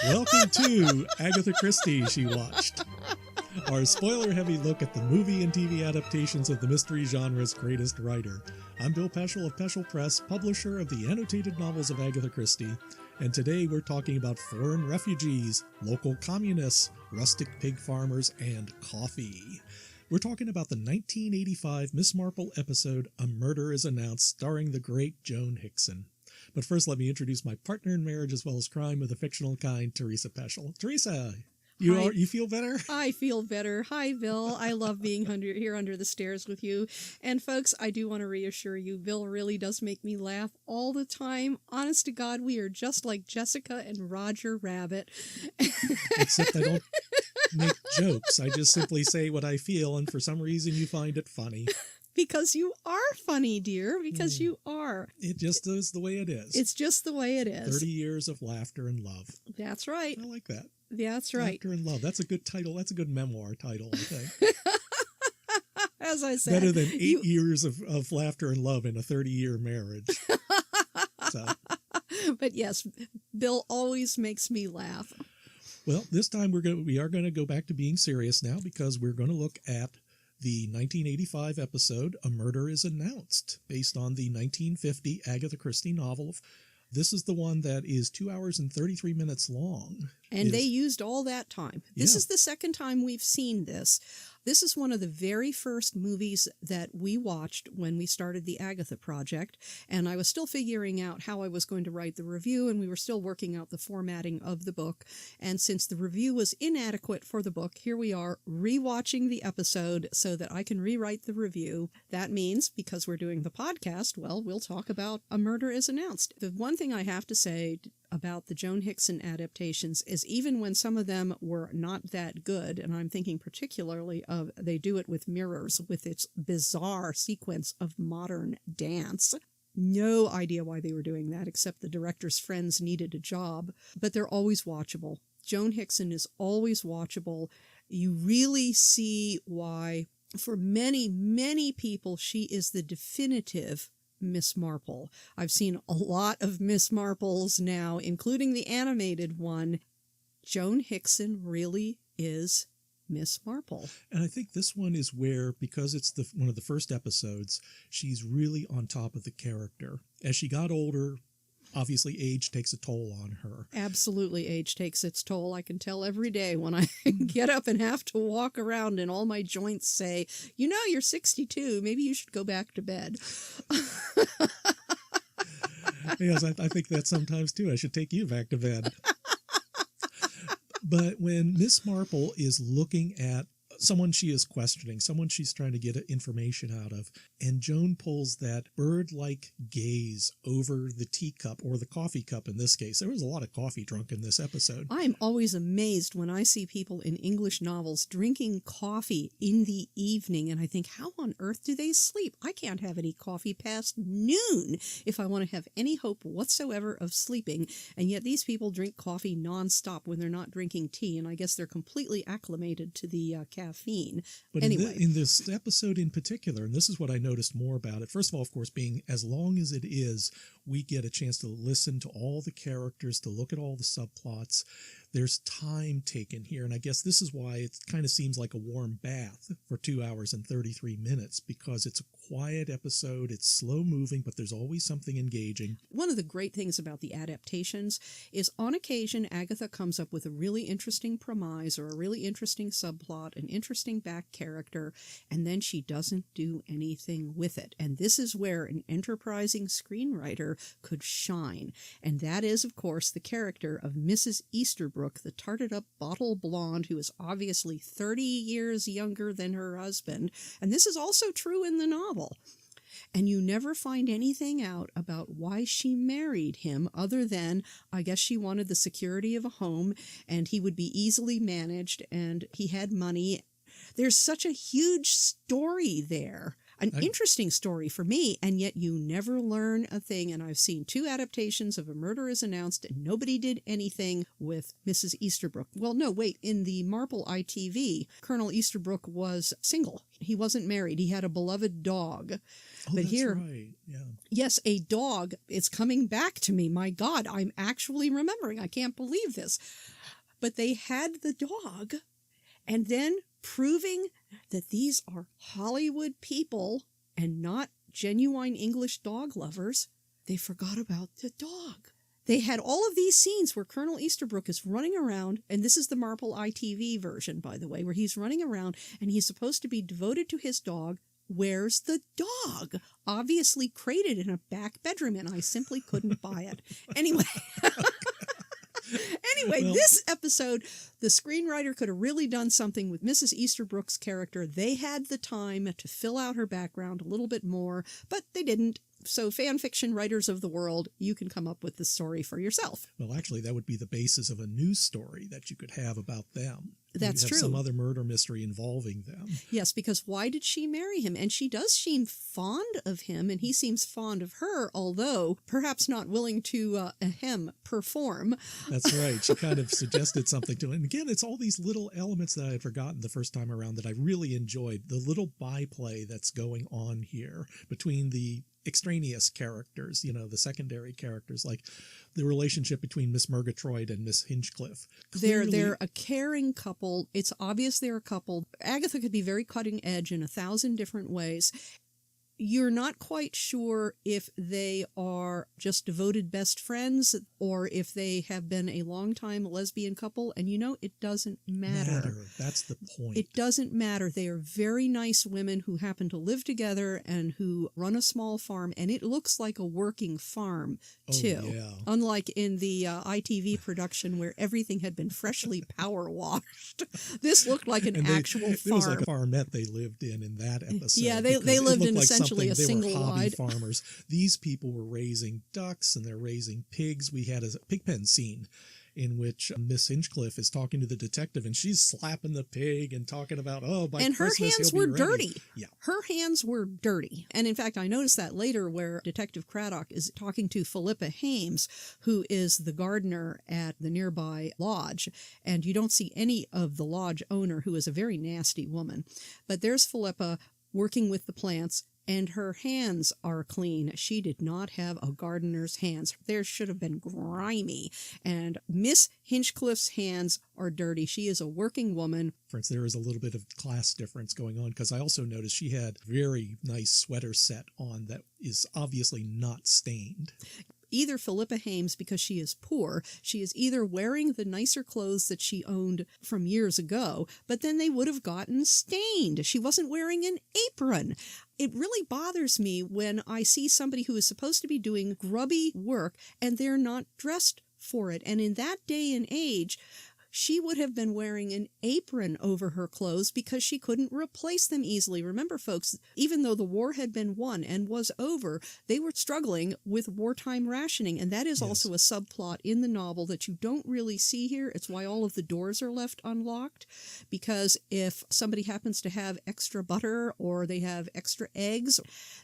Welcome to Agatha Christie, She Watched, our spoiler-heavy look at the movie and TV adaptations of the mystery genre's greatest writer. I'm Bill Peschel of Peschel Press, publisher of the annotated novels of Agatha Christie, and today we're talking about foreign refugees, local communists, rustic pig farmers, and coffee. We're talking about the 1985 Miss Marple episode, A Murder is Announced, starring the great Joan Hickson. But first, let me introduce my partner in marriage as well as crime of the fictional kind, Teresa Peschel. Teresa, you feel better? I feel better. Hi, Bill. I love being here under the stairs with you. And folks, I do want to reassure you, Bill really does make me laugh all the time. Honest to God, we are just like Jessica and Roger Rabbit. Except I don't make jokes. I just simply say what I feel, and for some reason you find it funny. Because you are funny, dear. Because you are. It just is the way it is. It's just the way it is. 30 years of laughter and love. That's right. I like that. That's right. Laughter and love. That's a good title. That's a good memoir title, I think. As I said. Better than 8 years of laughter and love in a 30-year marriage. So. But yes, Bill always makes me laugh. Well, this time we are going to go back to being serious now, because we're going to look at the 1985 episode, A Murder is Announced, based on the 1950 Agatha Christie novel. This is the one that is 2 hours and 33 minutes long. And they used all that time. This is the second time we've seen this. This is one of the very first movies that we watched when we started the Agatha Project, and I was still figuring out how I was going to write the review, and we were still working out the formatting of the book. And since the review was inadequate for the book, here we are rewatching the episode so that I can rewrite the review. That means, because we're doing the podcast, well, we'll talk about A Murder is Announced. The one thing I have to say about the Joan Hickson adaptations is even when some of them were not that good, and I'm thinking particularly of They Do It With Mirrors, with its bizarre sequence of modern dance. No idea why they were doing that, except the director's friends needed a job, but they're always watchable. Joan Hickson is always watchable. You really see why, for many, many people, she is the definitive Miss Marple. I've seen a lot of Miss Marples now, including the animated one. Joan Hickson really is Miss Marple. And I think this one is where, because it's one of the first episodes, she's really on top of the character. As she got older, obviously age takes a toll on her. Absolutely, age takes its toll. I can tell every day when I get up and have to walk around and all my joints say, you know, you're 62, maybe you should go back to bed. Yes, I think that sometimes too. I should take you back to bed. But when Miss Marple is looking at someone she is questioning, someone she's trying to get information out of, and Joan pulls that bird-like gaze over the teacup, or the coffee cup in this case. There was a lot of coffee drunk in this episode. I'm always amazed when I see people in English novels drinking coffee in the evening, and I think, how on earth do they sleep? I can't have any coffee past noon if I want to have any hope whatsoever of sleeping, and yet these people drink coffee nonstop when they're not drinking tea, and I guess they're completely acclimated to the caffeine. But anyway, in this episode in particular, and this is what I noticed more about it, first of all, of course, being as long as it is, we get a chance to listen to all the characters, to look at all the subplots. There's time taken here, and I guess this is why it kind of seems like a warm bath for 2 hours and 33 minutes, because it's a quiet episode, it's slow moving, but there's always something engaging. One of the great things about the adaptations is on occasion Agatha comes up with a really interesting premise or a really interesting subplot, an interesting back character, and then she doesn't do anything with it. And this is where an enterprising screenwriter could shine. And that is, of course, the character of Mrs. Easterbrook, the tarted up bottle blonde who is obviously 30 years younger than her husband. And this is also true in the novel. And you never find anything out about why she married him other than, I guess she wanted the security of a home and he would be easily managed and he had money. There's such a huge story there. An interesting story for me, and yet you never learn a thing. And I've seen 2 adaptations of A Murder is Announced, and nobody did anything with Mrs. Easterbrook. Well, no, wait. In the Marple ITV, Colonel Easterbrook was single. He wasn't married. He had a beloved dog. Oh, but that's here, right. Yeah. yes, a dog. It's coming back to me. My God, I'm actually remembering. I can't believe this. But they had the dog, and then proving that these are Hollywood people and not genuine English dog lovers, they forgot about the dog. They had all of these scenes where Colonel Easterbrook is running around, and this is the Marple ITV version, by the way, where he's running around and he's supposed to be devoted to his dog. Where's the dog? Obviously crated in a back bedroom, and I simply couldn't buy it. Anyway. Well, This episode, the screenwriter could have really done something with Mrs. Easterbrook's character. They had the time to fill out her background a little bit more, but they didn't. So fan fiction writers of the world, you can come up with the story for yourself. Well, actually, that would be the basis of a news story that you could have about them. That's true. Some other murder mystery involving them. Yes, because why did she marry him? And she does seem fond of him, and he seems fond of her, although perhaps not willing to perform. That's right. She kind of suggested something to him. And again, it's all these little elements that I had forgotten the first time around that I really enjoyed. The little byplay that's going on here between the extraneous characters, the secondary characters, like the relationship between Miss Murgatroyd and Miss Hinchcliffe. They're a caring couple. It's obvious they're a couple. Agatha could be very cutting edge in 1,000 different ways. You're not quite sure if they are just devoted best friends or if they have been a long-time lesbian couple. And it doesn't matter. That's the point. It doesn't matter. They are very nice women who happen to live together and who run a small farm. And it looks like a working farm, too. Oh, yeah. Unlike in the ITV production where everything had been freshly power washed. This looked like an actual farm. It was like a farmette they lived in that episode. Yeah, they lived in essentially a single wide. They were hobby farmers. These people were raising ducks and they're raising pigs. We had a pig pen scene in which Miss Hinchcliffe is talking to the detective and she's slapping the pig and talking about, by and Christmas her hands he'll were be ready. dirty. Yeah. Her hands were dirty. And in fact, I noticed that later where Detective Craddock is talking to Philippa Hames, who is the gardener at the nearby lodge. And you don't see any of the lodge owner, who is a very nasty woman. But there's Philippa working with the plants, and her hands are clean. She did not have a gardener's hands. Theirs should have been grimy. And Miss Hinchcliffe's hands are dirty. She is a working woman. There is a little bit of class difference going on, because I also noticed she had very nice sweater set on that is obviously not stained. Either Philippa Hames, because she is poor, she is either wearing the nicer clothes that she owned from years ago, but then they would have gotten stained. She wasn't wearing an apron. It really bothers me when I see somebody who is supposed to be doing grubby work and they're not dressed for it. And in that day and age, she would have been wearing an apron over her clothes because she couldn't replace them easily. Remember, folks, even though the war had been won and was over, they were struggling with wartime rationing. And that is also a subplot in the novel that you don't really see here. It's why all of the doors are left unlocked, because if somebody happens to have extra butter or they have extra eggs,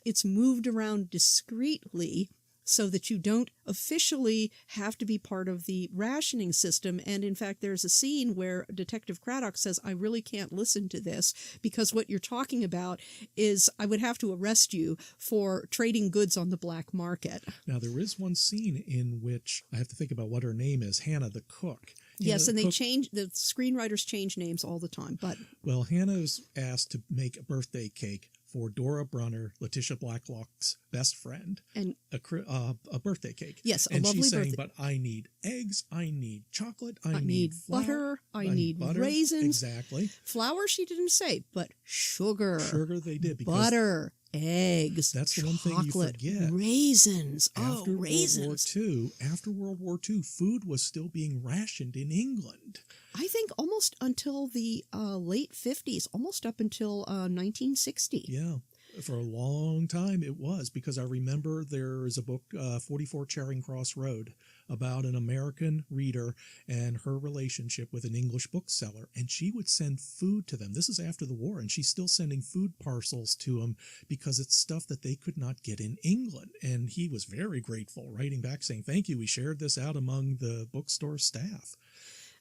it's moved around discreetly so that you don't officially have to be part of the rationing system. And in fact, there's a scene where Detective Craddock says, I really can't listen to this because what you're talking about is I would have to arrest you for trading goods on the black market. Now, there is one scene in which I have to think about what her name is, Hannah the cook. Yes, and the screenwriters change names all the time. Well, Hannah's asked to make a birthday cake for Dora Brunner, Letitia Blacklock's best friend, and a birthday cake. Yes, and lovely she's saying, birthday. but I need eggs, I need chocolate, I need flour, butter, I need raisins. Exactly. Flour she didn't say, but sugar. Sugar they did. Because butter, eggs, that's the chocolate, one thing you forget. Raisins. Raisins. After World War II, food was still being rationed in England. I think almost until the late 50s, almost up until 1960. Yeah. For a long time it was, because I remember there is a book, 44 Charing Cross Road, about an American reader and her relationship with an English bookseller. And she would send food to them. This is after the war, and she's still sending food parcels to them because it's stuff that they could not get in England. And he was very grateful, writing back saying, thank you, we shared this out among the bookstore staff.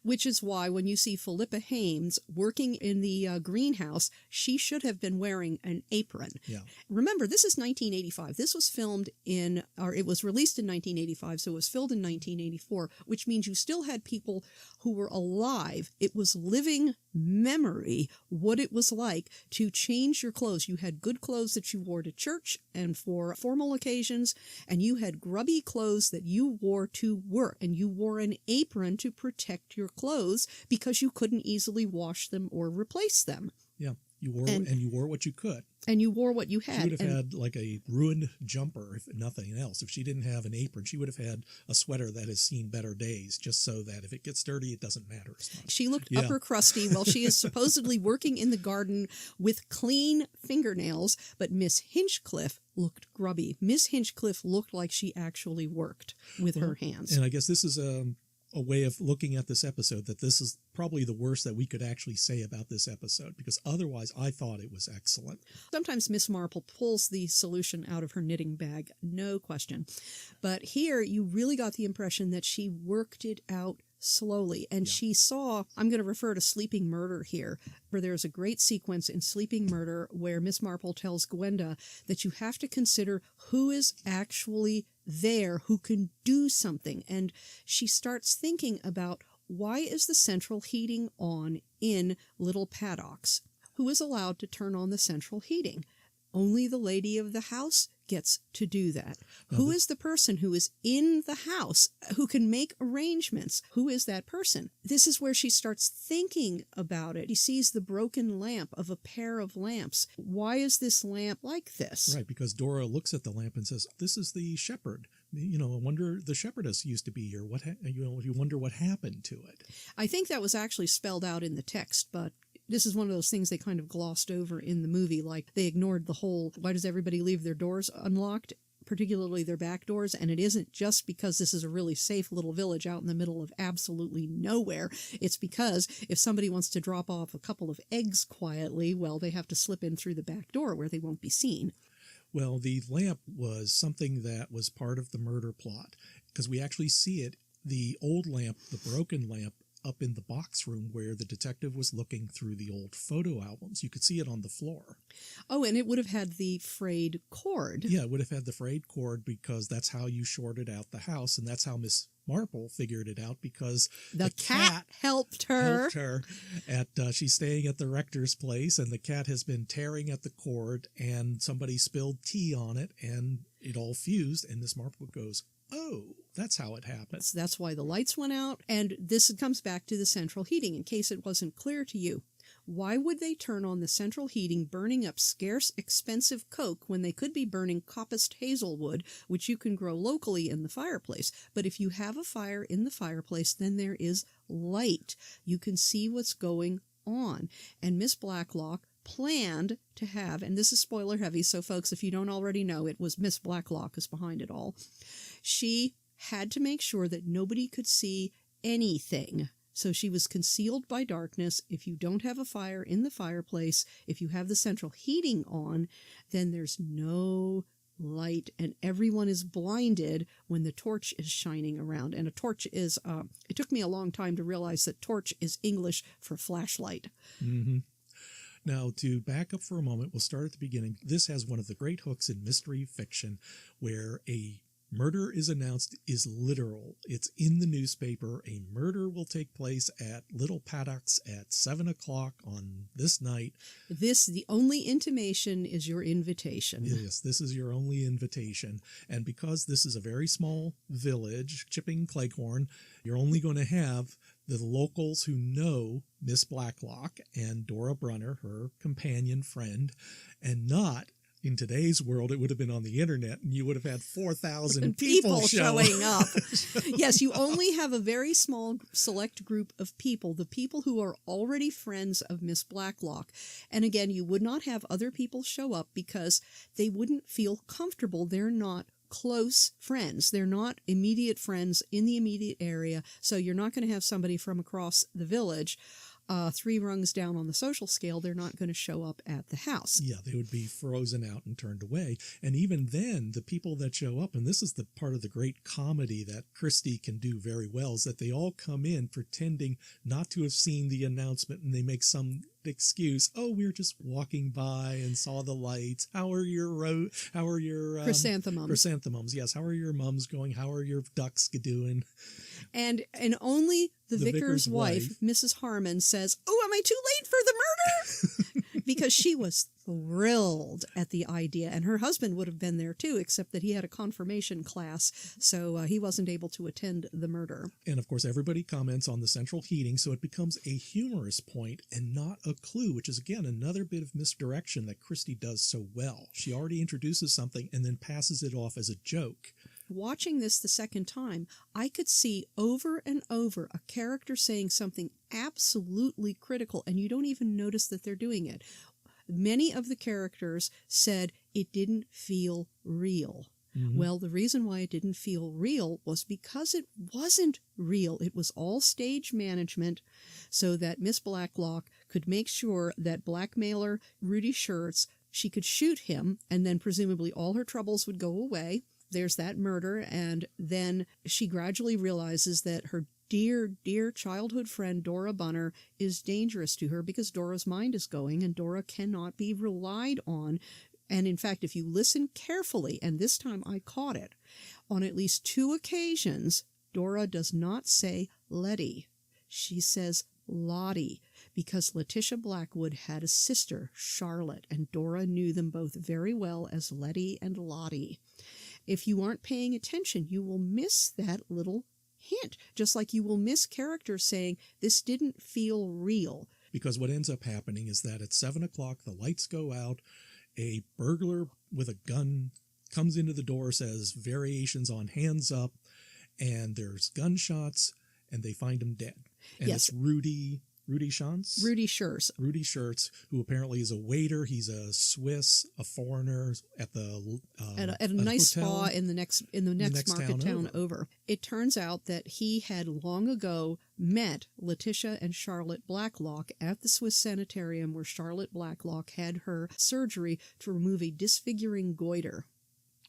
Which is why when you see Philippa Haynes working in the greenhouse, she should have been wearing an apron. Yeah. Remember, this is 1985. This was filmed it was released in 1985, so it was filmed in 1984, which means you still had people who were alive. It was living memory what it was like to change your clothes. You had good clothes that you wore to church and for formal occasions, and you had grubby clothes that you wore to work, and you wore an apron to protect your clothes because you couldn't easily wash them or replace them. Yeah. You wore what you could. And you wore what you had. She would have had like a ruined jumper, if nothing else. If she didn't have an apron, she would have had a sweater that has seen better days, just so that if it gets dirty, it doesn't matter as much. She looked upper crusty while she is supposedly working in the garden with clean fingernails, but Miss Hinchcliffe looked grubby. Miss Hinchcliffe looked like she actually worked with her hands. And I guess this is a way of looking at this episode, that this is probably the worst that we could actually say about this episode, because otherwise I thought it was excellent. Sometimes Miss Marple pulls the solution out of her knitting bag, no question. But here you really got the impression that she worked it out slowly, and she saw, I'm going to refer to Sleeping Murder here, where there's a great sequence in Sleeping Murder where Miss Marple tells Gwenda that you have to consider who is actually there, who can do something. And she starts thinking about, why is the central heating on in Little Paddocks? Who is allowed to turn on the central heating? Only the lady of the house gets to do that. Who is the person who is in the house who can make arrangements? Who is that person? This is where she starts thinking about it. She sees the broken lamp of a pair of lamps. Why is this lamp like this? Right, because Dora looks at the lamp and says, "This is the shepherd. I wonder, the shepherdess used to be here. You wonder what happened to it." I think that was actually spelled out in the text, but this is one of those things they kind of glossed over in the movie, like they ignored the whole, why does everybody leave their doors unlocked, particularly their back doors? And it isn't just because this is a really safe little village out in the middle of absolutely nowhere. It's because if somebody wants to drop off a couple of eggs quietly, well, they have to slip in through the back door where they won't be seen. Well, the lamp was something that was part of the murder plot, because we actually see it, the old lamp, the broken lamp, up in the box room where the detective was looking through the old photo albums. You could see it on the floor. Oh, and it would have had the frayed cord. Yeah, it would have had the frayed cord, because that's how you shorted out the house, and that's how Miss Marple figured it out, because the cat helped her. She's staying at the rector's place, and the cat has been tearing at the cord, and somebody spilled tea on it, and it all fused, and Miss Marple goes, "Oh, that's how it happens." That's why the lights went out. And this comes back to the central heating, in case it wasn't clear to you. Why would they turn on the central heating, burning up scarce, expensive coke, when they could be burning coppiced hazelwood, which you can grow locally in the fireplace? But if you have a fire in the fireplace, then there is light. You can see what's going on. And Miss Blacklock planned to have, and this is spoiler heavy, so folks, if you don't already know, it was Miss Blacklock is behind it all. She had to make sure that nobody could see anything. So she was concealed by darkness. If you don't have a fire in the fireplace, if you have the central heating on, then there's no light, and everyone is blinded when the torch is shining around. And a torch is, it took me a long time to realize that torch is English for flashlight. Mm-hmm. Now, to back up for a moment, we'll start at the beginning. This has one of the great hooks in mystery fiction, where a murder is announced is literal. It's in the newspaper. A murder will take place at Little Paddocks at 7 o'clock on this night. The only intimation is your invitation. Yes, this is your only invitation. And because this is a very small village, Chipping Cleghorn, you're only going to have the locals who know Miss Blacklock and Dora Brunner, her companion friend, and not, in today's world, it would have been on the internet, and you would have had 4,000 people showing up. Yes, you only have a very small select group of people, the people who are already friends of Miss Blacklock. And again, you would not have other people show up because they wouldn't feel comfortable. They're not close friends. They're not immediate friends in the immediate area, so you're not going to have somebody from across the village. 3 rungs down on the social scale, they're not going to show up at the house. Yeah, they would be frozen out and turned away. And even then, the people that show up, and this is the part of the great comedy that Christie can do very well, is that they all come in pretending not to have seen the announcement, and they make some excuse. Oh, we were just walking by and saw the lights. How are your chrysanthemums? Chrysanthemums, yes. How are your mums going? How are your ducks doing? And only the vicar's wife, Mrs. Harmon, says, "Oh, am I too late for the murder?" Because she was thrilled at the idea, and her husband would have been there too, except that he had a confirmation class, so he wasn't able to attend the murder. And of course, everybody comments on the central heating, so it becomes a humorous point and not a clue, which is again another bit of misdirection that Christie does so well. She already introduces something and then passes it off as a joke. Watching this the second time, I could see over and over a character saying something absolutely critical, and you don't even notice that they're doing it. Many of the characters said it didn't feel real. Mm-hmm. Well, the reason why it didn't feel real was because it wasn't real. It was all stage management so that Miss Blacklock could make sure that blackmailer Rudy Schurz, she could shoot him, and then presumably all her troubles would go away. There's that murder, and then she gradually realizes that her dear, dear childhood friend Dora Bunner is dangerous to her because Dora's mind is going, and Dora cannot be relied on. And in fact, if you listen carefully, and this time I caught it, on at least 2 occasions, Dora does not say Letty. She says Lottie, because Letitia Blackwood had a sister, Charlotte, and Dora knew them both very well as Letty and Lottie. If you aren't paying attention, you will miss that little hint, just like you will miss characters saying, this didn't feel real. Because what ends up happening is that at 7 o'clock, the lights go out, a burglar with a gun comes into the door, says variations on hands up, and there's gunshots, and they find him dead. And yes. It's Rudy Schantz? Rudy Schurz. Rudy Schurz, who apparently is a waiter. He's a Swiss, a foreigner at the at a nice hotel spa in the next market town over. It turns out that he had long ago met Letitia and Charlotte Blacklock at the Swiss sanitarium where Charlotte Blacklock had her surgery to remove a disfiguring goiter.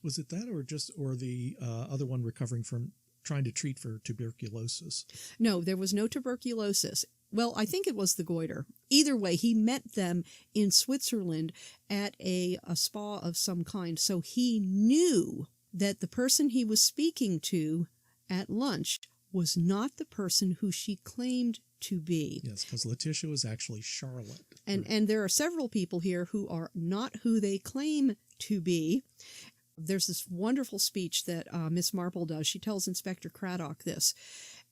Was it that, or the other one recovering from trying to treat for tuberculosis? No, there was no tuberculosis. Well, I think it was the goiter. Either way, he met them in Switzerland at a spa of some kind. So he knew that the person he was speaking to at lunch was not the person who she claimed to be. Yes, because Letitia was actually Charlotte. And there are several people here who are not who they claim to be. There's this wonderful speech that Miss Marple does. She tells Inspector Craddock this.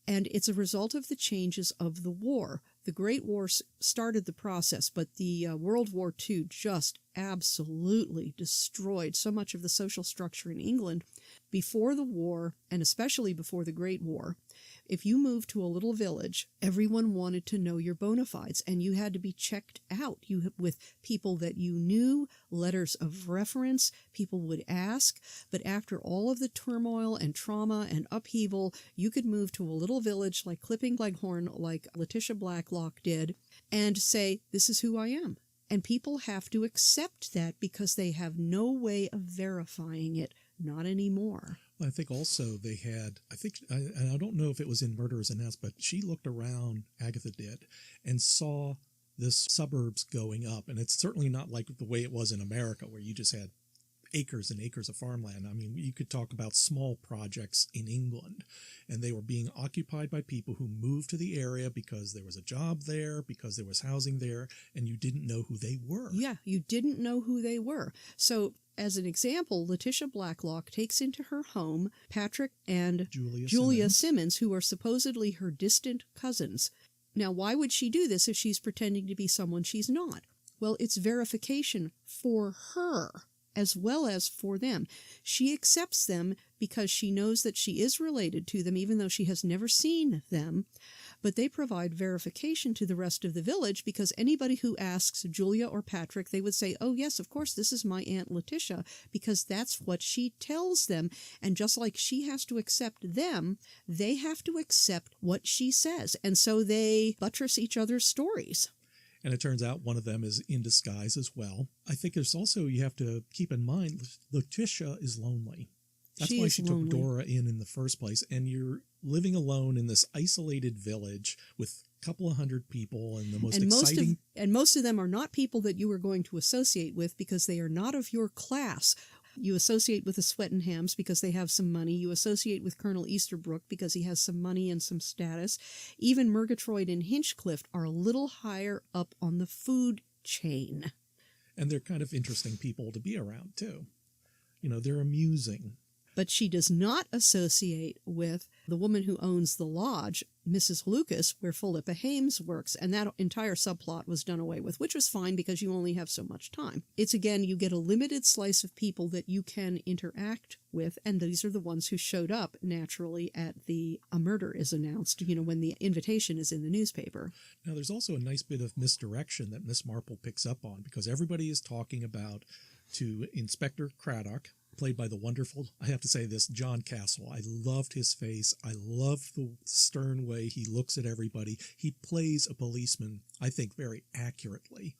And it's a result of the changes of the war. The Great War started the process, but the World War II just absolutely destroyed so much of the social structure in England. Before the war, and especially before the Great War, if you moved to a little village, everyone wanted to know your bona fides, and you had to be checked out with people that you knew, letters of reference, people would ask. But after all of the turmoil and trauma and upheaval, you could move to a little village like Clipping Leghorn, like Letitia Blacklock did, and say, this is who I am. And people have to accept that because they have no way of verifying it. Not anymore. I think also they had, and I don't know if it was in Murder Is Announced, but she looked around, Agatha did, and saw this suburbs going up. And it's certainly not like the way it was in America where you just had acres and acres of farmland. I mean, you could talk about small projects in England, and they were being occupied by people who moved to the area because there was a job there, because there was housing there, and you didn't know who they were. Yeah, you didn't know who they were. So, as an example, Letitia Blacklock takes into her home Patrick and Julia Simmons, who are supposedly her distant cousins. Now, why would she do this if she's pretending to be someone she's not? Well, it's verification for her as well as for them. She accepts them because she knows that she is related to them, even though she has never seen them. but they provide verification to the rest of the village because anybody who asks Julia or Patrick, they would say, oh yes, of course, this is my Aunt Letitia, because that's what she tells them. And just like she has to accept them, they have to accept what she says. And so they buttress each other's stories. And it turns out one of them is in disguise as well. I think there's also, you have to keep in mind, Letitia is lonely. That's why she took Dora in the first place. And you're living alone in this isolated village with a couple of hundred people and the most exciting... And most of them are not people that you are going to associate with because they are not of your class. You associate with the Swetenhams because they have some money. You associate with Colonel Easterbrook because he has some money and some status. Even Murgatroyd and Hinchcliffe are a little higher up on the food chain. And they're kind of interesting people to be around, too. You know, they're amusing. But she does not associate with the woman who owns the lodge, Mrs. Lucas, where Philippa Hames works, and that entire subplot was done away with, which was fine because you only have so much time. It's, again, you get a limited slice of people that you can interact with, and these are the ones who showed up naturally at a murder is announced, you know, when the invitation is in the newspaper. Now, there's also a nice bit of misdirection that Miss Marple picks up on, because everybody is talking about to Inspector Craddock, played by the wonderful, I have to say this, John Castle. I loved his face. I love the stern way he looks at everybody. He plays a policeman, I think, very accurately,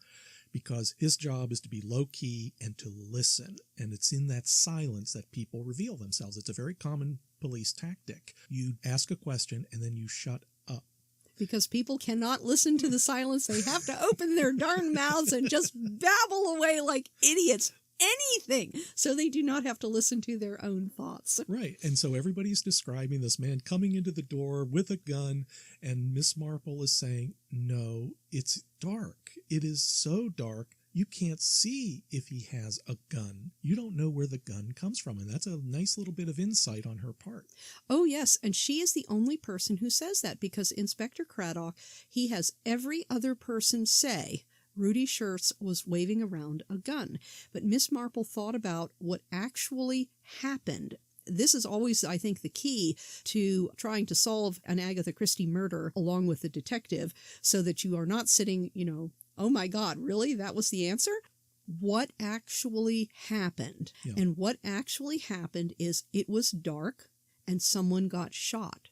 because his job is to be low-key and to listen. And it's in that silence that people reveal themselves. It's a very common police tactic. You ask a question and then you shut up. Because people cannot listen to the silence. They have to open their darn mouths and just babble away like idiots. Anything, so they do not have to listen to their own thoughts. Right, and so everybody's describing this man coming into the door with a gun, and Miss Marple is saying, no, it's dark. It is so dark, you can't see if he has a gun. You don't know where the gun comes from, and that's a nice little bit of insight on her part. Oh, yes, and she is the only person who says that, because Inspector Craddock, he has every other person say, Rudy Schurz was waving around a gun. But Miss Marple thought about what actually happened. This is always, I think, the key to trying to solve an Agatha Christie murder along with the detective, so that you are not sitting, you know, oh my God, really? That was the answer? What actually happened? Yeah. And what actually happened is it was dark and someone got shot.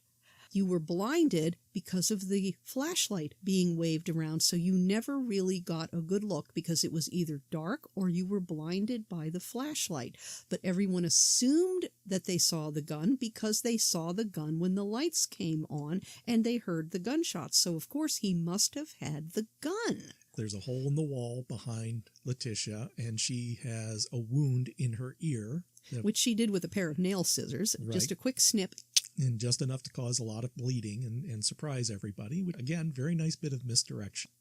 You were blinded because of the flashlight being waved around, so you never really got a good look because it was either dark or you were blinded by the flashlight. But everyone assumed that they saw the gun because they saw the gun when the lights came on and they heard the gunshots. So, of course, he must have had the gun. There's a hole in the wall behind Letitia, and she has a wound in her ear. Which she did with a pair of nail scissors. Right. Just a quick snip. And just enough to cause a lot of bleeding and surprise everybody. Again, very nice bit of misdirection.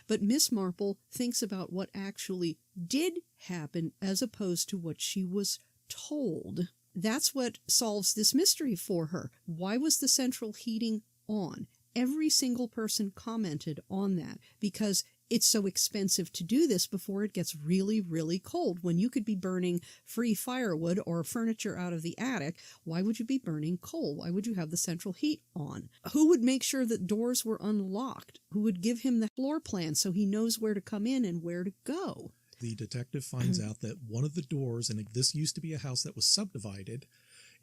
But Miss Marple thinks about what actually did happen as opposed to what she was told. That's what solves this mystery for her. Why was the central heating on? Every single person commented on that because it's so expensive to do this before it gets really, really cold. When you could be burning free firewood or furniture out of the attic, why would you be burning coal? Why would you have the central heat on? Who would make sure that doors were unlocked? Who would give him the floor plan so he knows where to come in and where to go? The detective finds out that one of the doors, and this used to be a house that was subdivided,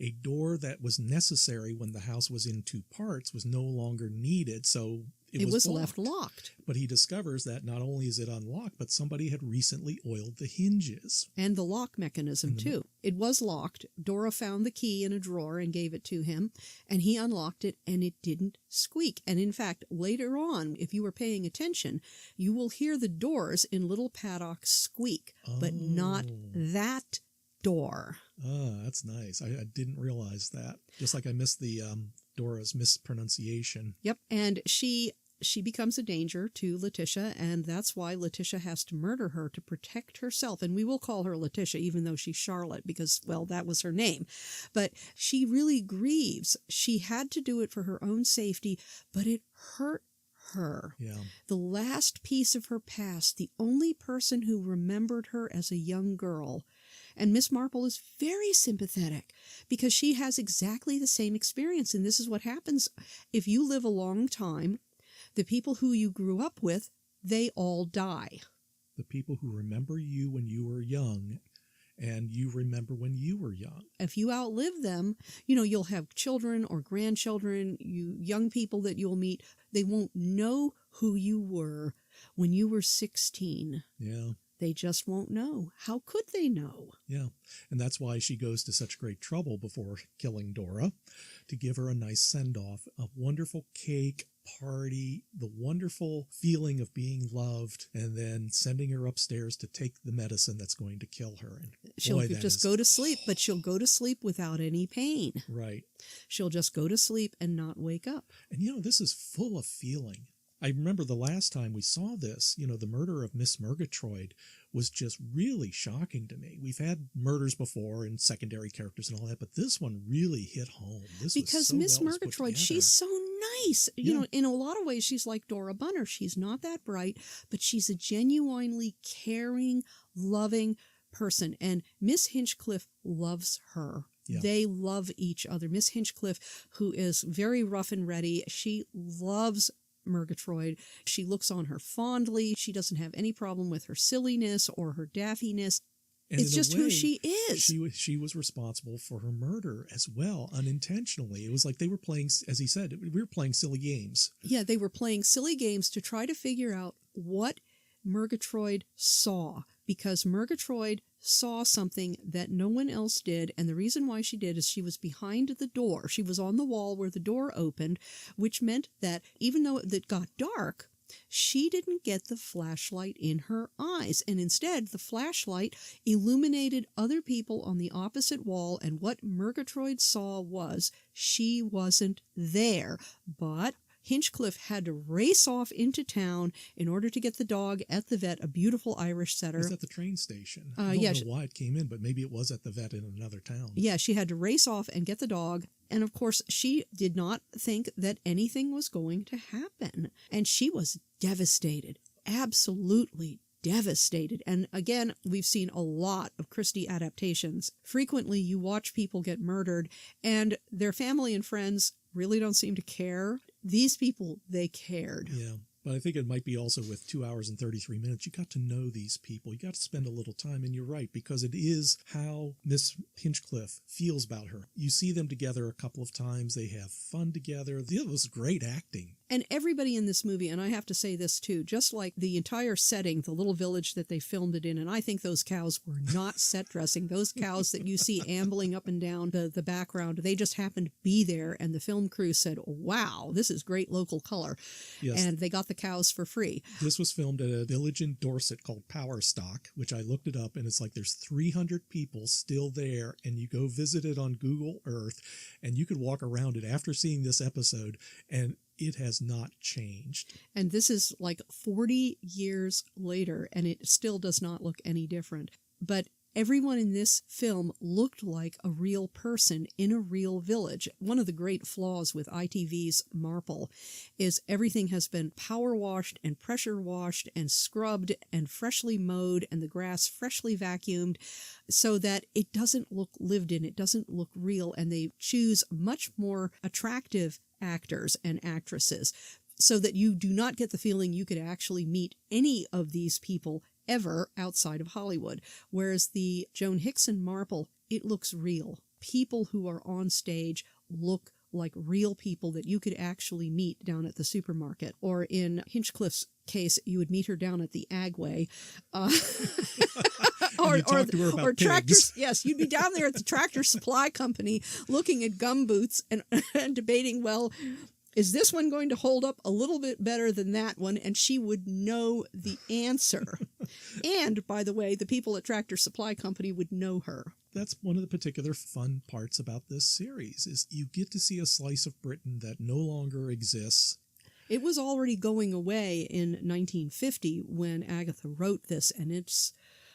a door that was necessary when the house was in two parts was no longer needed, so it was left locked. But he discovers that not only is it unlocked, but somebody had recently oiled the hinges. And the lock mechanism, too. It was locked. Dora found the key in a drawer and gave it to him, and he unlocked it, and it didn't squeak. And in fact, later on, if you were paying attention, you will hear the doors in little paddocks squeak, but not that door. Ah, that's nice. I didn't realize that. Just like I missed the Dora's mispronunciation. Yep, and she becomes a danger to Letitia, and that's why Letitia has to murder her to protect herself. And we will call her Letitia, even though she's Charlotte, because, well, that was her name. But she really grieves. She had to do it for her own safety, but it hurt her. Yeah. The last piece of her past, the only person who remembered her as a young girl, And Miss Marple is very sympathetic because she has exactly the same experience. And this is what happens if you live a long time. The people who you grew up with, they all die. The people who remember you when you were young and you remember when you were young. If you outlive them, you'll have children or grandchildren, you young people that you'll meet. They won't know who you were when you were 16. Yeah. They just won't know. How could they know? Yeah. And that's why she goes to such great trouble before killing Dora, to give her a nice send-off, a wonderful cake, party, the wonderful feeling of being loved, and then sending her upstairs to take the medicine that's going to kill her. And she'll just go to sleep, but she'll go to sleep without any pain. Right. She'll just go to sleep and not wake up. And this is full of feeling. I remember the last time we saw this, the murder of Miss Murgatroyd was just really shocking to me. We've had murders before and secondary characters and all that, but this one really hit home. Because Miss Murgatroyd, she's so nice. Yeah. In a lot of ways, she's like Dora Bunner. She's not that bright, but she's a genuinely caring, loving person. And Miss Hinchcliffe loves her. Yeah. They love each other. Miss Hinchcliffe, who is very rough and ready, she loves Murgatroyd. She looks on her fondly. She doesn't have any problem with her silliness or her daffiness. And it's just who she is. She was responsible for her murder as well, unintentionally. It was like they were playing, as he said, we were playing silly games. Yeah, they were playing silly games to try to figure out what Murgatroyd saw, because Murgatroyd saw something that no one else did, and the reason why she did is she was behind the door. She was on the wall where the door opened, which meant that even though it got dark, she didn't get the flashlight in her eyes, and instead the flashlight illuminated other people on the opposite wall, and what Murgatroyd saw was she wasn't there, but Hinchcliffe had to race off into town in order to get the dog at the vet, a beautiful Irish setter. It was at the train station. I don't know why it came in, but maybe it was at the vet in another town. Yeah, she had to race off and get the dog. And of course, she did not think that anything was going to happen. And she was devastated, absolutely devastated. And again, we've seen a lot of Christie adaptations. Frequently, you watch people get murdered, and their family and friends really don't seem to care. These people, they cared. Yeah. But I think it might be also with 2 hours and 33 minutes, you got to know these people. You got to spend a little time, and you're right, because it is how Miss Hinchcliffe feels about her. You see them together a couple of times. They have fun together. It was great acting. And everybody in this movie, and I have to say this too, just like the entire setting, the little village that they filmed it in, and I think those cows were not set dressing. Those cows that you see ambling up and down the background, they just happened to be there, and the film crew said, wow, this is great local color. Yes. And they got the cows for free. This was filmed at a village in Dorset called Powerstock, which I looked it up, and it's like there's 300 people still there, and you go visit it on Google Earth, and you could walk around it after seeing this episode, and it has not changed. And this is like 40 years later, and it still does not look any different. But everyone in this film looked like a real person in a real village. One of the great flaws with ITV's Marple is everything has been power washed and pressure washed and scrubbed and freshly mowed and the grass freshly vacuumed so that it doesn't look lived in, it doesn't look real, and they choose much more attractive actors and actresses so that you do not get the feeling you could actually meet any of these people ever outside of Hollywood. Whereas the Joan Hickson Marple, it looks real. People who are on stage look like real people that you could actually meet down at the supermarket. Or in Hinchcliffe's case, you would meet her down at the Agway. Or tractors. Yes, you'd be down there at the Tractor Supply Company looking at gum boots and debating, well, is this one going to hold up a little bit better than that one? And she would know the answer. And, by the way, the people at Tractor Supply Company would know her. That's one of the particular fun parts about this series, is you get to see a slice of Britain that no longer exists. It was already going away in 1950 when Agatha wrote this, and it's,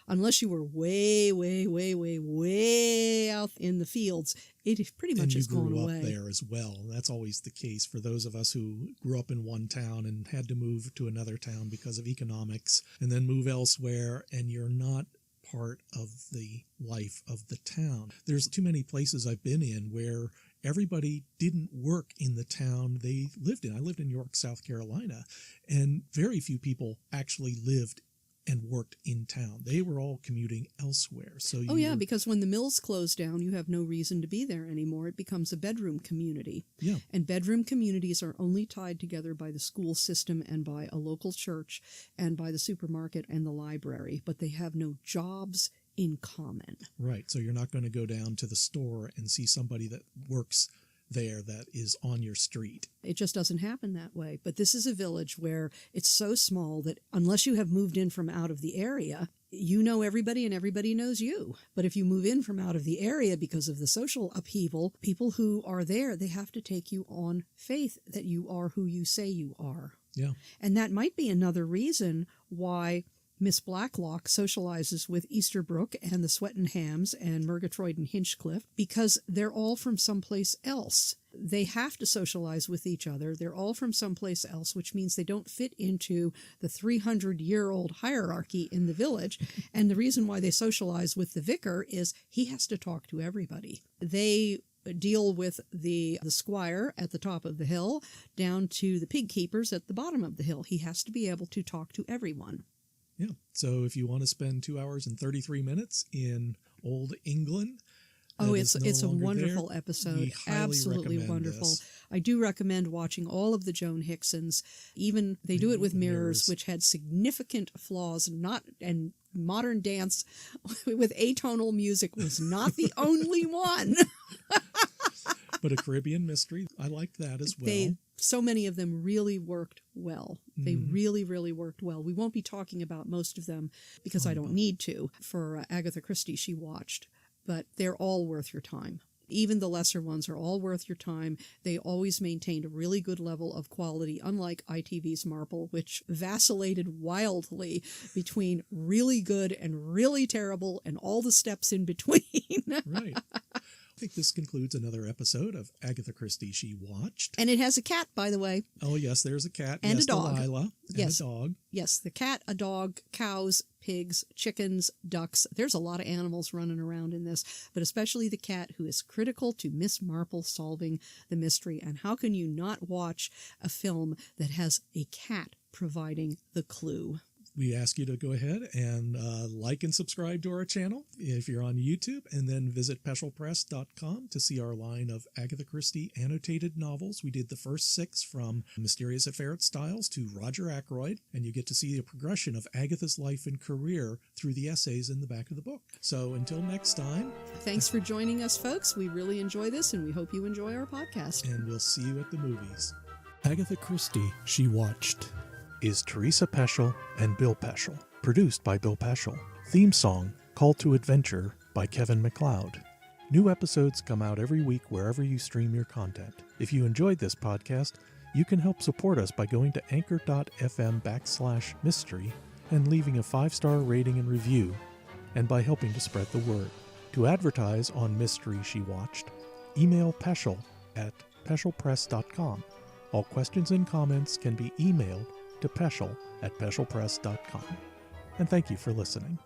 unless you were way, way, way, way, way out in the fields, it pretty much has gone away. And you grew up there as well. That's always the case for those of us who grew up in one town and had to move to another town because of economics and then move elsewhere, and you're not part of the life of the town. There's too many places I've been in where everybody didn't work in the town they lived in. I lived in York, South Carolina, and very few people actually lived and worked in town. They were all commuting elsewhere. So because when the mills close down, you have no reason to be there anymore. It becomes a bedroom community. Yeah. And bedroom communities are only tied together by the school system and by a local church and by the supermarket and the library, but they have no jobs in common. Right. So you're not going to go down to the store and see somebody that works there that is on your street. It just doesn't happen that way. But this is a village where it's so small that unless you have moved in from out of the area, you know everybody and everybody knows you. But if you move in from out of the area because of the social upheaval, people who are there, they have to take you on faith that you are who you say you are. Yeah. And that might be another reason why Miss Blacklock socializes with Easterbrook and the Swettenhams and Murgatroyd and Hinchcliffe because they're all from someplace else. They have to socialize with each other. They're all from someplace else, which means they don't fit into the 300-year-old hierarchy in the village. And the reason why they socialize with the vicar is he has to talk to everybody. They deal with the squire at the top of the hill down to the pig keepers at the bottom of the hill. He has to be able to talk to everyone. Yeah. So if you want to spend 2 hours and 33 minutes in Old England, it's a wonderful episode. Absolutely wonderful. This. I do recommend watching all of the Joan Hicksons. Even they do it with Mirrors, which had significant flaws. And modern dance with atonal music was not the only one. But A Caribbean Mystery, I liked that as well. So many of them really worked well. They really, really worked well. We won't be talking about most of them because I don't need to for Agatha Christie she watched, but they're all worth your time. Even the lesser ones are all worth your time. They always maintained a really good level of quality, unlike ITV's Marple, which vacillated wildly between really good and really terrible and all the steps in between. Right. I think this concludes another episode of Agatha Christie She Watched. And it has a cat, by the way. Oh, yes, there's a cat. And yes, a dog. Delilah. And a dog. Yes, the cat, a dog, cows, pigs, chickens, ducks. There's a lot of animals running around in this, but especially the cat, who is critical to Miss Marple solving the mystery. And how can you not watch a film that has a cat providing the clue? We ask you to go ahead and like and subscribe to our channel if you're on YouTube, and then visit PeschelPress.com to see our line of Agatha Christie annotated novels. We did the first 6 from Mysterious at Ferret Styles to Roger Ackroyd, and you get to see the progression of Agatha's life and career through the essays in the back of the book. So until next time. Thanks for joining us, folks. We really enjoy this, and we hope you enjoy our podcast. And we'll see you at the movies. Agatha Christie She Watched is Teresa Peschel and Bill Peschel. Produced by Bill Peschel. Theme song, Call to Adventure by Kevin MacLeod. New episodes come out every week wherever you stream your content. If you enjoyed this podcast, you can help support us by going to anchor.fm/mystery and leaving a 5-star rating and review, and by helping to spread the word. To advertise on Mystery She Watched, email Peschel at peschelpress.com. All questions and comments can be emailed to Peschel at peschelpress.com. And thank you for listening.